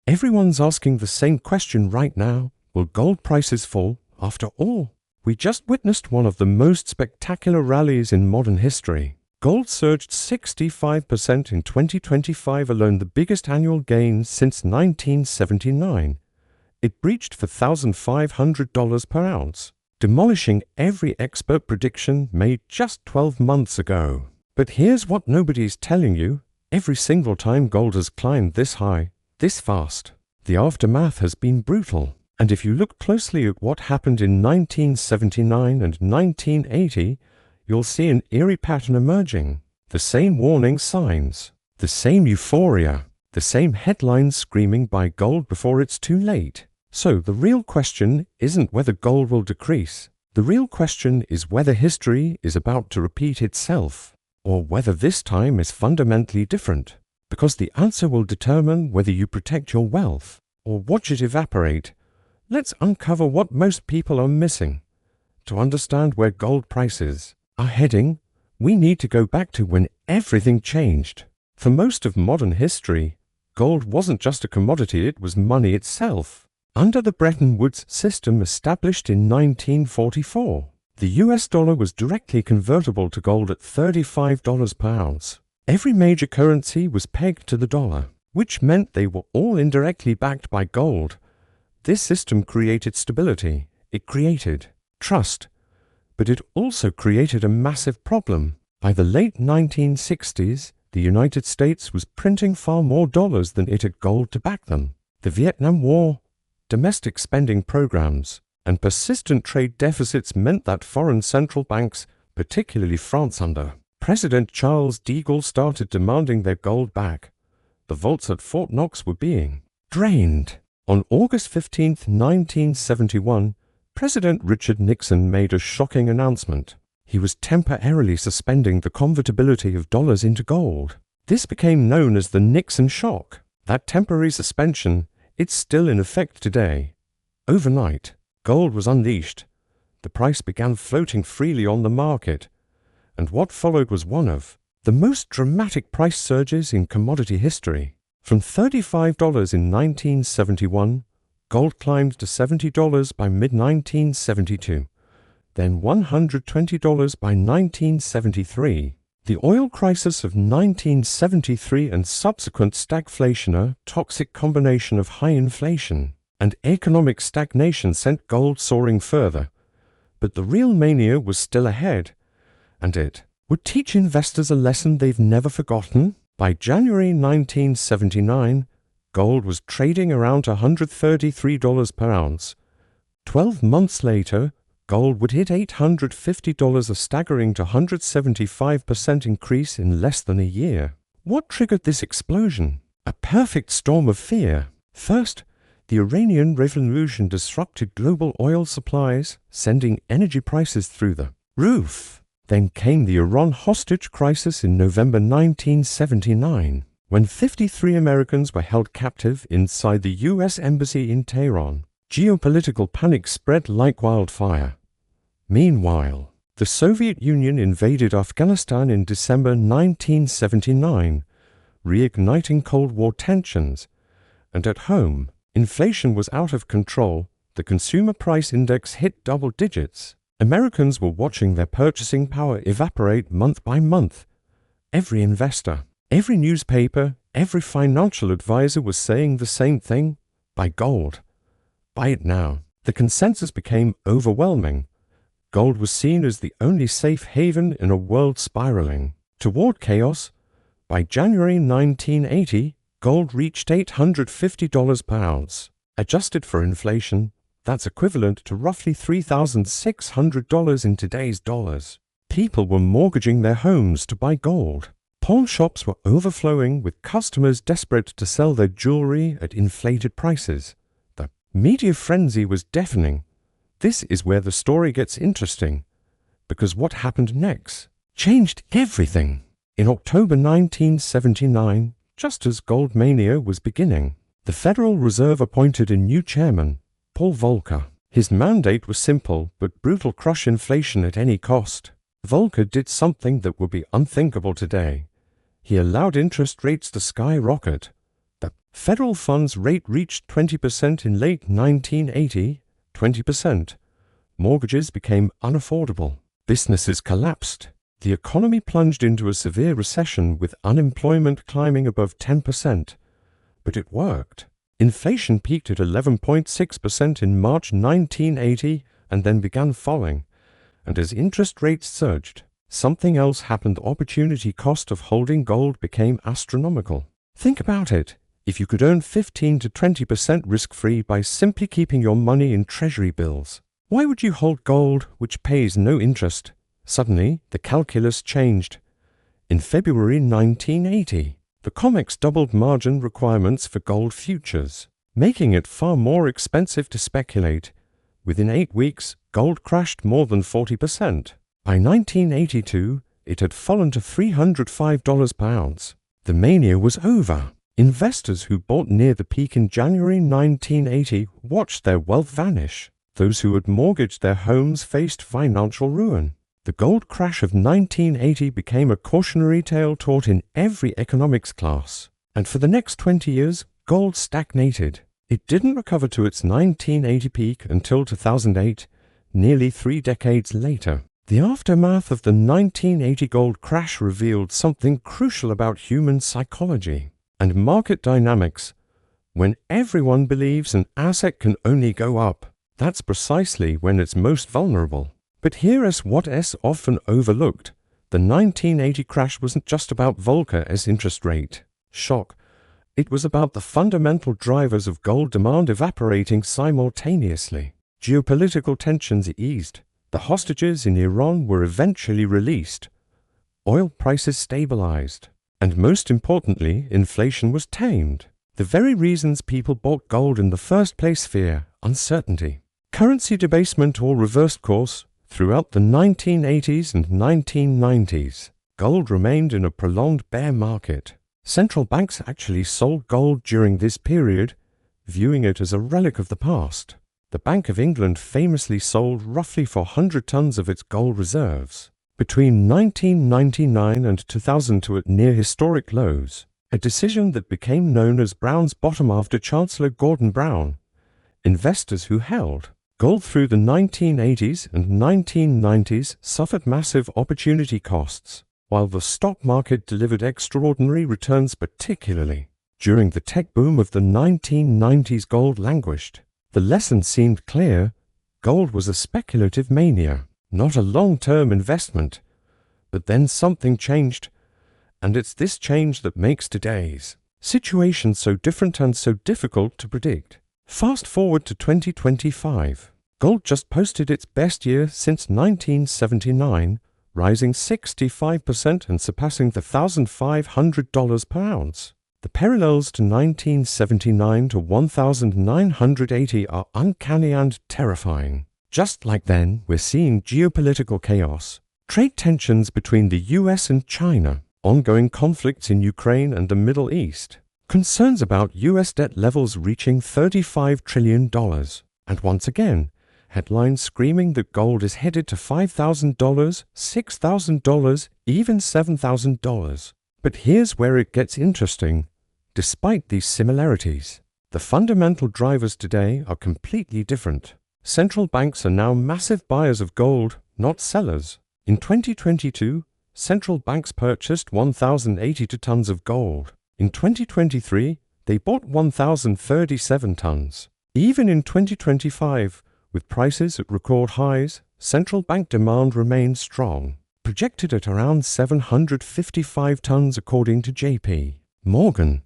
Everyone's asking the same question right now. Will gold prices fall? After all, we just witnessed one of the most spectacular rallies in modern history. Gold surged 65% in 2025 alone, the biggest annual gain since 1979. It breached $1,500 per ounce, demolishing every expert prediction made just 12 months ago. But here's what nobody's telling you. Every single time gold has climbed this high, this fast, the aftermath has been brutal. And if you look closely at what happened in 1979 and 1980, you'll see an eerie pattern emerging. The same warning signs, the same euphoria, the same headlines screaming buy gold before it's too late. So the real question isn't whether gold will decrease. The real question is whether history is about to repeat itself, or whether this time is fundamentally different. Because the answer will determine whether you protect your wealth or watch it evaporate. Let's uncover what most people are missing. To understand where gold prices are heading, we need to go back to when everything changed. For most of modern history, gold wasn't just a commodity, it was money itself. Under the Bretton Woods system established in 1944, the US dollar was directly convertible to gold at $35 per ounce. Every major currency was pegged to the dollar, which meant they were all indirectly backed by gold. This system created stability, it created trust, but it also created a massive problem. By the late 1960s, the United States was printing far more dollars than it had gold to back them. The Vietnam War, domestic spending programs, and persistent trade deficits meant that foreign central banks, particularly France under President Charles de Gaulle, started demanding their gold back. The vaults at Fort Knox were being drained. On August 15, 1971, President Richard Nixon made a shocking announcement. He was temporarily suspending the convertibility of dollars into gold. This became known as the Nixon shock. That temporary suspension, it's still in effect today. Overnight, gold was unleashed. The price began floating freely on the market. And what followed was one of the most dramatic price surges in commodity history. From $35 in 1971, gold climbed to $70 by mid-1972, then $120 by 1973. The oil crisis of 1973 and subsequent stagflation, a toxic combination of high inflation and economic stagnation, sent gold soaring further. But the real mania was still ahead, and it would teach investors a lesson they've never forgotten. By January 1979, gold was trading around $133 per ounce. 12 months later, gold would hit $850, a staggering 275% increase in less than a year. What triggered this explosion? A perfect storm of fear. First, the Iranian Revolution disrupted global oil supplies, sending energy prices through the roof. Then came the Iran hostage crisis in November 1979, when 53 Americans were held captive inside the U.S. Embassy in Tehran. Geopolitical panic spread like wildfire. Meanwhile, the Soviet Union invaded Afghanistan in December 1979, reigniting Cold War tensions. And at home, inflation was out of control. The consumer price index hit double digits. Americans were watching their purchasing power evaporate month by month. Every investor, every newspaper, every financial advisor was saying the same thing: buy gold. Buy it now. The consensus became overwhelming. Gold was seen as the only safe haven in a world spiraling toward chaos. By January 1980, gold reached $850 per ounce. Adjusted for inflation, that's equivalent to roughly $3,600 in today's dollars. People were mortgaging their homes to buy gold. Pawn shops were overflowing with customers desperate to sell their jewelry at inflated prices. The media frenzy was deafening. This is where the story gets interesting, because what happened next changed everything. In October 1979, just as gold mania was beginning, the Federal Reserve appointed a new chairman, Paul Volcker. His mandate was simple but brutal: crush inflation at any cost. Volcker did something that would be unthinkable today. He allowed interest rates to skyrocket. The federal funds rate reached 20% in late 1980, 20%. Mortgages became unaffordable. Businesses collapsed. The economy plunged into a severe recession with unemployment climbing above 10%. But it worked. Inflation peaked at 11.6% in March 1980 and then began falling. And as interest rates surged, something else happened. The opportunity cost of holding gold became astronomical. Think about it. If you could earn 15 to 20% risk-free by simply keeping your money in treasury bills, why would you hold gold, which pays no interest? Suddenly, the calculus changed. In February 1980, the COMEX doubled margin requirements for gold futures, making it far more expensive to speculate. Within 8 weeks, gold crashed more than 40%. By 1982, it had fallen to $305 per ounce. The mania was over. Investors who bought near the peak in January 1980 watched their wealth vanish. Those who had mortgaged their homes faced financial ruin. The gold crash of 1980 became a cautionary tale taught in every economics class. And for the next 20 years, gold stagnated. It didn't recover to its 1980 peak until 2008, nearly 3 decades later. The aftermath of the 1980 gold crash revealed something crucial about human psychology and market dynamics. When everyone believes an asset can only go up, that's precisely when it's most vulnerable. But here is what is often overlooked. The 1980 crash wasn't just about Volcker's interest rate shock. It was about the fundamental drivers of gold demand evaporating simultaneously. Geopolitical tensions eased. The hostages in Iran were eventually released. Oil prices stabilized. And most importantly, inflation was tamed. The very reasons people bought gold in the first place: fear, uncertainty, currency debasement or reversed course. Throughout the 1980s and 1990s, gold remained in a prolonged bear market. Central banks actually sold gold during this period, viewing it as a relic of the past. The Bank of England famously sold roughly 400 tons of its gold reserves between 1999 and 2002 at near historic lows, a decision that became known as Brown's bottom after Chancellor Gordon Brown. Investors who held gold through the 1980s and 1990s suffered massive opportunity costs, while the stock market delivered extraordinary returns, particularly during the tech boom of the 1990s. Gold languished. The lesson seemed clear. Gold was a speculative mania, not a long-term investment. But then something changed, and it's this change that makes today's situation so different and so difficult to predict. Fast forward to 2025. Gold just posted its best year since 1979, rising 65% and surpassing the $1,500 per ounce. The parallels to 1979 to 1,980 are uncanny and terrifying. Just like then, we're seeing geopolitical chaos, trade tensions between the US and China, ongoing conflicts in Ukraine and the Middle East, concerns about US debt levels reaching $35 trillion, and once again, headlines screaming that gold is headed to $5,000, $6,000, even $7,000. But here's where it gets interesting. Despite these similarities, the fundamental drivers today are completely different. Central banks are now massive buyers of gold, not sellers. In 2022, central banks purchased 1,082 tons of gold. In 2023, they bought 1,037 tons. Even in 2025, with prices at record highs, central bank demand remains strong, projected at around 755 tons according to J.P. Morgan.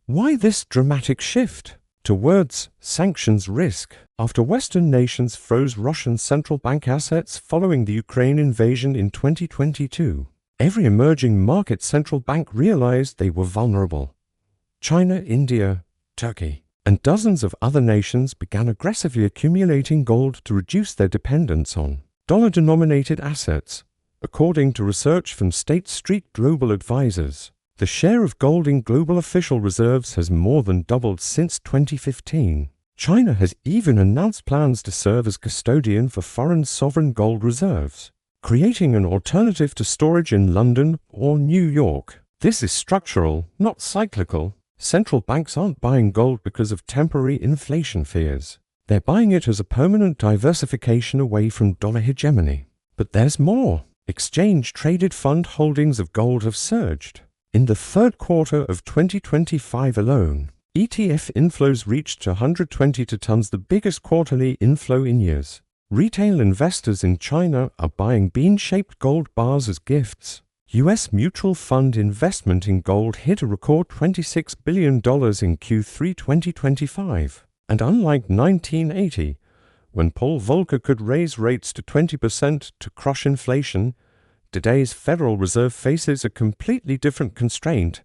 Why this dramatic shift towards sanctions risk? After Western nations froze Russian central bank assets following the Ukraine invasion in 2022, every emerging market central bank realized they were vulnerable. China, India, Turkey, and dozens of other nations began aggressively accumulating gold to reduce their dependence on dollar-denominated assets. According to research from State Street Global Advisors, the share of gold in global official reserves has more than doubled since 2015. China has even announced plans to serve as custodian for foreign sovereign gold reserves, creating an alternative to storage in London or New York. This is structural, not cyclical. Central banks aren't buying gold because of temporary inflation fears. They're buying it as a permanent diversification away from dollar hegemony. But there's more. Exchange-traded fund holdings of gold have surged. In the third quarter of 2025 alone, ETF inflows reached 122 tons, the biggest quarterly inflow in years. Retail investors in China are buying bean-shaped gold bars as gifts. U.S. mutual fund investment in gold hit a record $26 billion in Q3 2025. And unlike 1980, when Paul Volcker could raise rates to 20% to crush inflation, today's Federal Reserve faces a completely different constraint.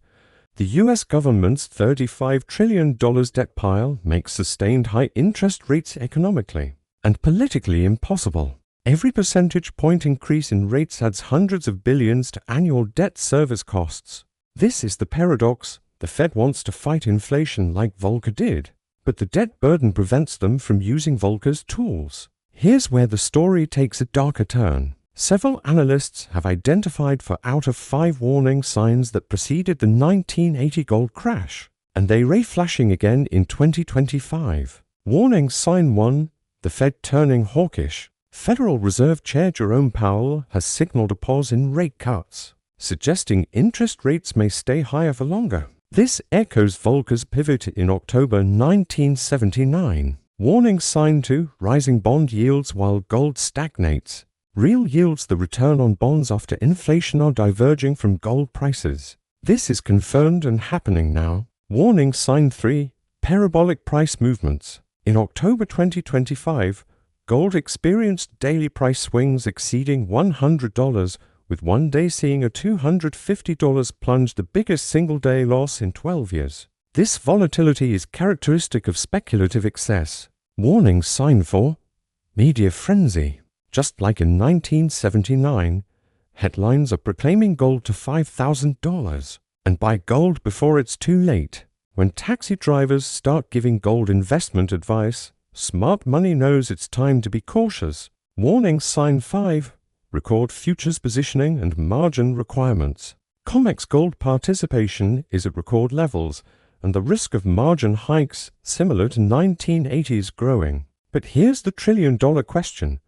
The U.S. government's $35 trillion debt pile makes sustained high interest rates economically and politically impossible. Every percentage point increase in rates adds hundreds of billions to annual debt service costs. This is the paradox. The Fed wants to fight inflation like Volcker did, but the debt burden prevents them from using Volcker's tools. Here's where the story takes a darker turn. Several analysts have identified 4 out of 5 warning signs that preceded the 1980 gold crash, and they ray flashing again in 2025. Warning sign 1: the Fed turning hawkish. Federal Reserve Chair Jerome Powell has signaled a pause in rate cuts, suggesting interest rates may stay higher for longer. This echoes Volcker's pivot in October 1979. Warning sign 2: rising bond yields while gold stagnates. Real yields, the return on bonds after inflation, are diverging from gold prices. This is confirmed and happening now. Warning sign 3: parabolic price movements. In October 2025, gold experienced daily price swings exceeding $100, with one day seeing a $250 plunge, the biggest single-day loss in 12 years. This volatility is characteristic of speculative excess. Warning sign 4: media frenzy. Just like in 1979, headlines are proclaiming gold to $5,000. And buy gold before it's too late. When taxi drivers start giving gold investment advice, smart money knows it's time to be cautious. Warning sign 5: record futures positioning and margin requirements. COMEX gold participation is at record levels, and the risk of margin hikes similar to 1980s growing. But here's the trillion-dollar question.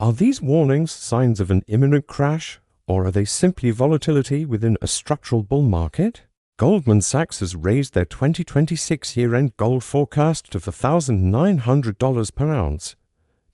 Are these warnings signs of an imminent crash, or are they simply volatility within a structural bull market? Goldman Sachs has raised their 2026 year-end gold forecast to $4,900 per ounce.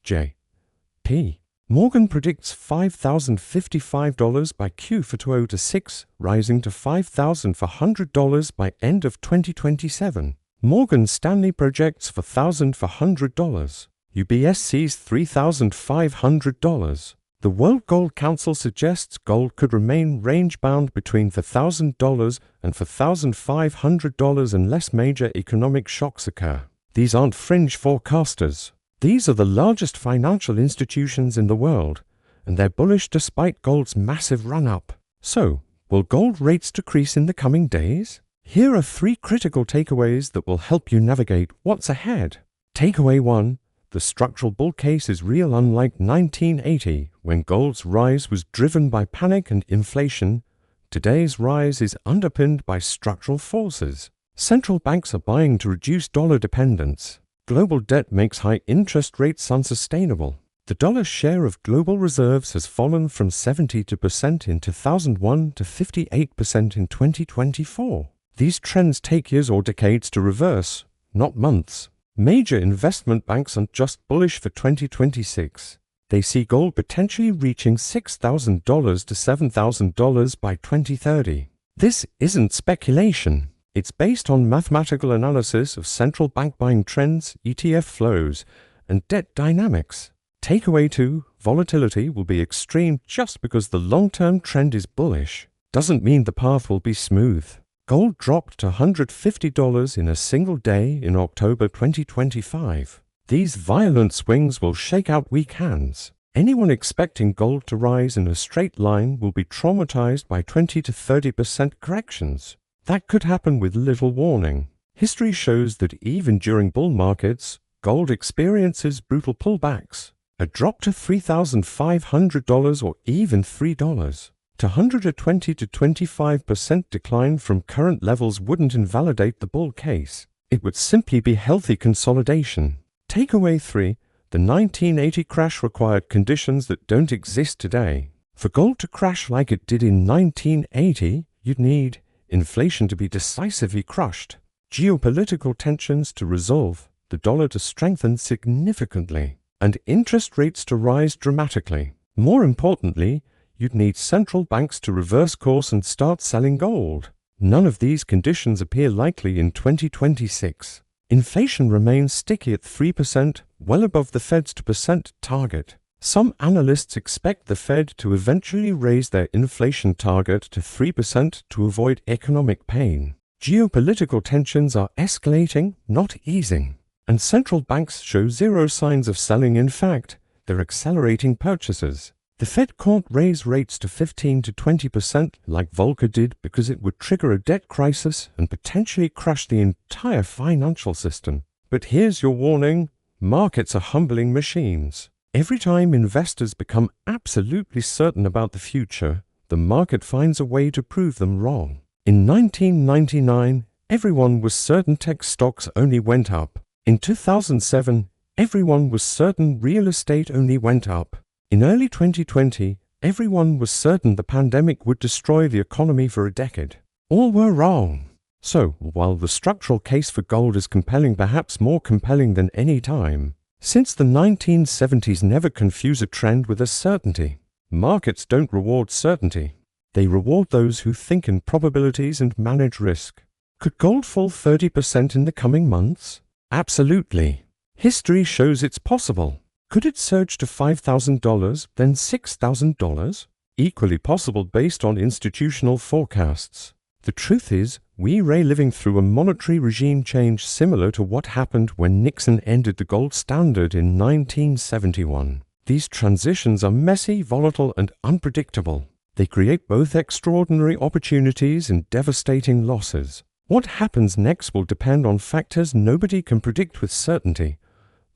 J.P. Morgan predicts $5,055 by Q4 2026, rising to $5,400 by end of 2027. Morgan Stanley projects $4,400. UBS sees $3,500. The World Gold Council suggests gold could remain range-bound between $4,000 and $4,500 unless major economic shocks occur. These aren't fringe forecasters. These are the largest financial institutions in the world, and they're bullish despite gold's massive run-up. So, will gold rates decrease in the coming days? Here are 3 critical takeaways that will help you navigate what's ahead. Takeaway 1. The structural bull case is real. Unlike 1980, when gold's rise was driven by panic and inflation, today's rise is underpinned by structural forces. Central banks are buying to reduce dollar dependence. Global debt makes high interest rates unsustainable. The dollar's share of global reserves has fallen from 72% in 2001 to 58% in 2024. These trends take years or decades to reverse, not months. Major investment banks aren't just bullish for 2026. They see gold potentially reaching $6,000 to $7,000 by 2030. This isn't speculation. It's based on mathematical analysis of central bank buying trends, ETF flows, and debt dynamics. Takeaway 2: volatility will be extreme. Just because the long-term trend is bullish doesn't mean the path will be smooth. Gold dropped to $150 in a single day in October 2025. These violent swings will shake out weak hands. Anyone expecting gold to rise in a straight line will be traumatized by 20 to 30% corrections. That could happen with little warning. History shows that even during bull markets, gold experiences brutal pullbacks. A drop to $3,500 or even $3 120 to 25% decline from current levels wouldn't invalidate the bull case. It would simply be healthy consolidation. Takeaway 3. The 1980 crash required conditions that don't exist today. For gold to crash like it did in 1980, you'd need inflation to be decisively crushed, geopolitical tensions to resolve, the dollar to strengthen significantly, and interest rates to rise dramatically. More importantly, you'd need central banks to reverse course and start selling gold. None of these conditions appear likely in 2026. Inflation remains sticky at 3%, well above the Fed's 2% target. Some analysts expect the Fed to eventually raise their inflation target to 3% to avoid economic pain. Geopolitical tensions are escalating, not easing. And central banks show zero signs of selling. In fact, they're accelerating purchases. The Fed can't raise rates to 15 to 20% like Volcker did because it would trigger a debt crisis and potentially crush the entire financial system. But here's your warning: markets are humbling machines. Every time investors become absolutely certain about the future, the market finds a way to prove them wrong. In 1999, everyone was certain tech stocks only went up. In 2007, everyone was certain real estate only went up. In early 2020, everyone was certain the pandemic would destroy the economy for a decade. All were wrong. So, while the structural case for gold is compelling, perhaps more compelling than any time, since the 1970s, never confuse a trend with a certainty. Markets don't reward certainty. They reward those who think in probabilities and manage risk. Could gold fall 30% in the coming months? Absolutely. History shows it's possible. Could it surge to $5,000, then $6,000? Equally possible based on institutional forecasts. The truth is, we're living through a monetary regime change similar to what happened when Nixon ended the gold standard in 1971. These transitions are messy, volatile, and unpredictable. They create both extraordinary opportunities and devastating losses. What happens next will depend on factors nobody can predict with certainty.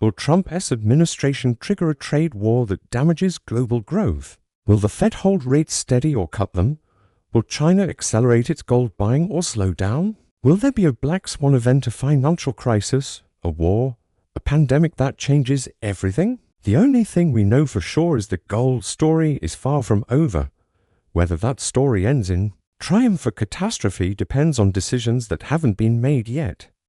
Will Trump's administration trigger a trade war that damages global growth? Will the Fed hold rates steady or cut them? Will China accelerate its gold buying or slow down? Will there be a black swan event, a financial crisis, a war, a pandemic that changes everything? The only thing we know for sure is the gold story is far from over. Whether that story ends in triumph or catastrophe depends on decisions that haven't been made yet.